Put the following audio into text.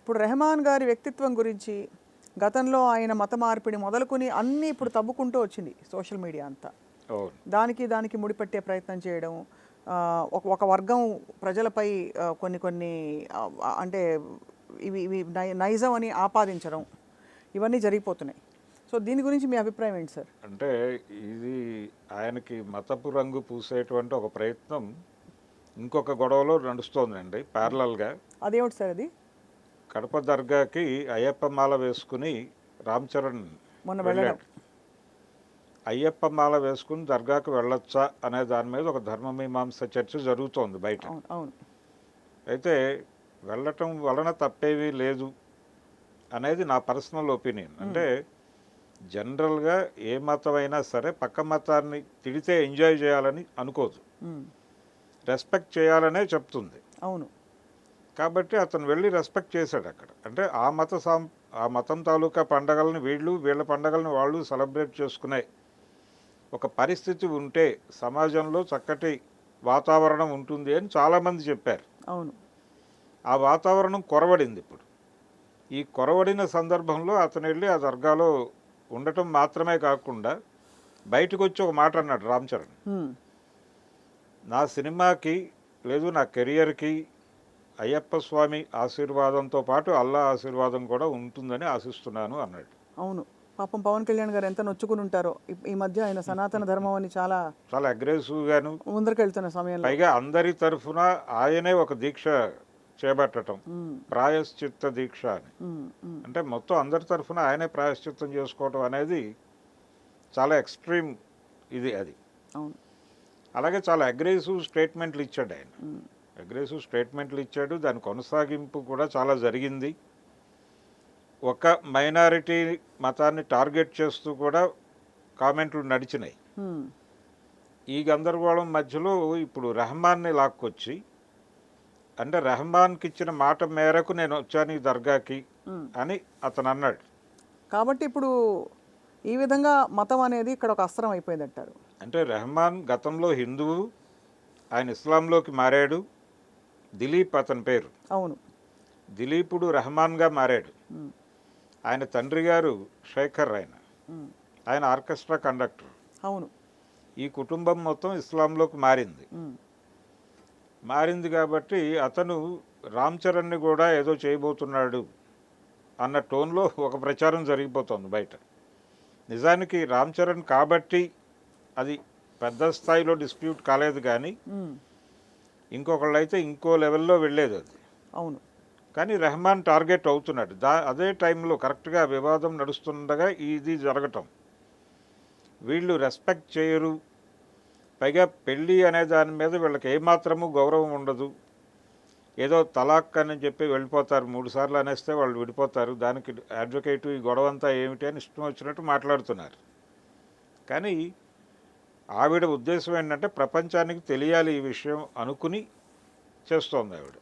ఇప్పుడు రెహమాన్ గారి వ్యక్తిత్వం గురించి గతంలో ఆయన మత మార్పిడి మొదలుకొని అన్నీ ఇప్పుడు తవ్వుకుంటూ వచ్చింది సోషల్ మీడియా అంతా. అవును. దానికి ముడిపెట్టే ప్రయత్నం చేయడం, ఒక ఒక వర్గం ప్రజలపై కొన్ని కొన్ని అంటే ఇవి ఇవి నైజం అని ఆపాదించడం, ఇవన్నీ జరిగిపోతున్నాయి. సో దీని గురించి మీ అభిప్రాయం ఏంటి సార్? అంటే ఇది ఆయనకి మతపు రంగు పూసేటువంటి ఒక ప్రయత్నం ఇంకొక గొడవలో నడుస్తోందండి ప్యారలల్గా. అదేమిటి సార్ అది? కడప దర్గాకి అయ్యప్ప మాల వేసుకుని రామ్ చరణ్ మొన్న వెళ్ళడం. వెళ్ళాడు. అయ్యప్ప మాల వేసుకుని దర్గాకు వెళ్ళొచ్చా అనే దాని మీద ఒక ధర్మమీమాంస చర్చ జరుగుతోంది బయట. అవును, అవును. అయితే వెళ్ళటం వలన తప్పేమీ లేదు అనేది నా పర్సనల్ ఒపీనియన్. అంటే జనరల్గా ఏ మతం అయినా సరే పక్క మతాన్ని తిడితే ఎంజాయ్ చేయాలని అనుకోదు, రెస్పెక్ట్ చేయాలనే చెప్తుంది. అవును. కాబట్టి అతను వెళ్ళి రెస్పెక్ట్ చేశాడు అక్కడ. అంటే ఆ మతం తాలూకా పండగలను వీళ్ళ పండగలను వాళ్ళు సెలబ్రేట్ చేసుకునే ఒక పరిస్థితి ఉంటే సమాజంలో చక్కటి వాతావరణం ఉంటుంది అని చాలామంది చెప్పారు. అవును. ఆ వాతావరణం కొరవడింది ఇప్పుడు. ఈ కొరవడిన సందర్భంలో అతను వెళ్ళి ఆ దర్గాలో ఉండటం మాత్రమే కాకుండా బయటకు వచ్చి ఒక మాట అన్నాడు రామ్ చరణ్. నా సినిమాకి లేదు నా కెరియర్కి అయ్యప్ప స్వామి ఆశీర్వాదంతో పాటు అల్లా ఆశీర్వాదం కూడా ఉంటుందని ఆశిస్తున్నాను అన్నాడు. అవును. పాపం పవన్ కళ్యాణ్ గారు ఎంత నొచ్చుకుని ఉంటారో. ఈ మధ్య ఆయన సనాతన ధర్మం అని చాలా అగ్రెసివ్గాను ముందరికెళ్తున్న సమయంలో పైగా అందరి తరఫున ఆయనే ఒక దీక్ష చేపట్టడం, ప్రాయశ్చిత్త దీక్ష అని. అంటే మొత్తం అందరి తరఫున ఆయనే ప్రాయశ్చిత్తం చేసుకోవటం అనేది చాలా ఎక్స్ట్రీమ్ ఇది అది. అవును. అలాగే చాలా అగ్రెసివ్ స్టేట్మెంట్లు ఇచ్చాడు ఆయన. అగ్రెసివ్ స్టేట్మెంట్లు ఇచ్చాడు. దాని కొనసాగింపు కూడా చాలా జరిగింది. ఒక మైనారిటీ మతాన్ని టార్గెట్ చేస్తూ కూడా కామెంట్లు నడిచినాయి. ఈ గందరగోళం మధ్యలో ఇప్పుడు రెహమాన్ని లాక్కొచ్చి, అంటే రెహమాన్కి ఇచ్చిన మాట మేరకు నేను వచ్చాను ఈ దర్గాకి అని అతను అన్నాడు. కాబట్టి ఇప్పుడు ఈ విధంగా మతం అనేది ఇక్కడ ఒక అస్త్రం అయిపోయిందంటారు. అంటే రెహమాన్ గతంలో హిందువు, ఆయన ఇస్లాంలోకి మారాడు. దిలీప్ అతని పేరు. అవును. దిలీపుడు రెహమాన్గా మారాడు. ఆయన తండ్రి గారు శేఖర్, ఆయన ఆర్కెస్ట్రా కండక్టర్. అవును. ఈ కుటుంబం మొత్తం ఇస్లాంలోకి మారింది కాబట్టి అతను రామ్ చరణ్ని కూడా ఏదో చేయబోతున్నాడు అన్న టోన్లో ఒక ప్రచారం జరిగిపోతుంది బయట. నిజానికి రామ్ చరణ్ కాబట్టి అది పెద్ద స్థాయిలో డిస్ప్యూట్ కాలేదు, కానీ ఇంకొకళ్ళు అయితే ఇంకో లెవెల్లో వెళ్ళేది అది. అవును. కానీ రెహమాన్ టార్గెట్ అవుతున్నాడు. అదే టైంలో కరెక్ట్గా వివాదం నడుస్తుండగా ఇది జరగటం, వీళ్ళు రెస్పెక్ట్ చేయరు. పైగా పెళ్ళి అనే దాని మీద వీళ్ళకి ఏమాత్రము గౌరవం ఉండదు. ఏదో తలాక్ అని చెప్పి వెళ్ళిపోతారు. 3 సార్లు అనేస్తే వాళ్ళు విడిపోతారు. దానికి అడ్వకేటు ఈ గొడవ అంతా ఏమిటి అని ఇష్టం వచ్చినట్టు మాట్లాడుతున్నారు. కానీ ఆవిడ ఉద్దేశం ఏంటంటే ప్రపంచానికి తెలియాలి ఈ విషయం అనుకుని చేస్తోంది ఆవిడ.